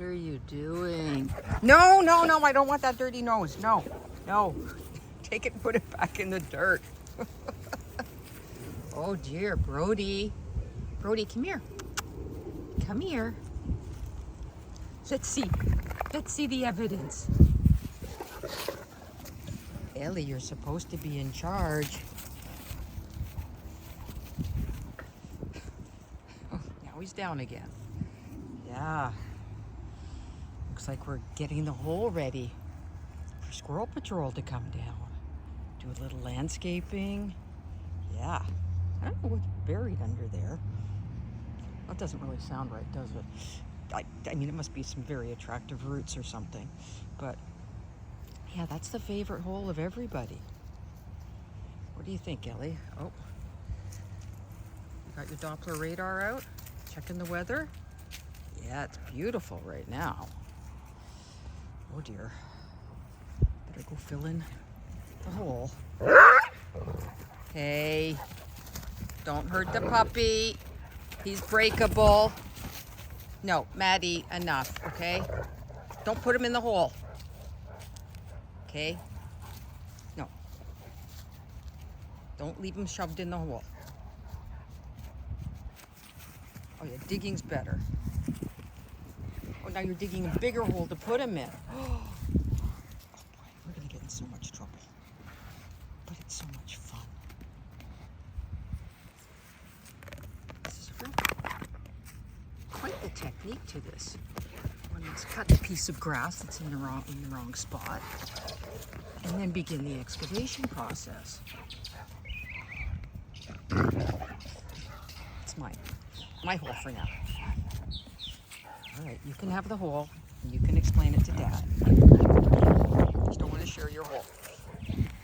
What are you doing? No, no, no, I don't want that dirty nose. No, no. Take it and put it back in the dirt. Oh dear, Brodie. Brodie, come here. Come here. Let's see. Let's see the evidence. Ellie, you're supposed to be in charge. Oh, now he's down again. Yeah. Looks like we're getting the hole ready for Squirrel Patrol to come down. Do a little landscaping. Yeah. I don't know what's buried under there. That doesn't really sound right, does it? I mean, it must be some very attractive roots or something. But, yeah, that's the favorite hole of everybody. What do you think, Ellie? Oh. You got your Doppler radar out? Checking the weather? Yeah, it's beautiful right now. Oh, dear. Better go fill in the hole. Hey. Don't hurt the puppy. He's breakable. No, Maddie, enough, okay? Don't put him in the hole. Okay? No. Don't leave him shoved in the hole. Oh yeah, digging's better. Oh, now you're digging a bigger hole to put him in. Oh boy, we're gonna get in so much trouble. But it's so much fun. This is real quite the technique to this. One must cut a piece of grass that's in the wrong spot, and then begin the excavation process. It's my hole for now. All right, you can have the hole, and you can explain it to Dad. Just don't want to share your hole.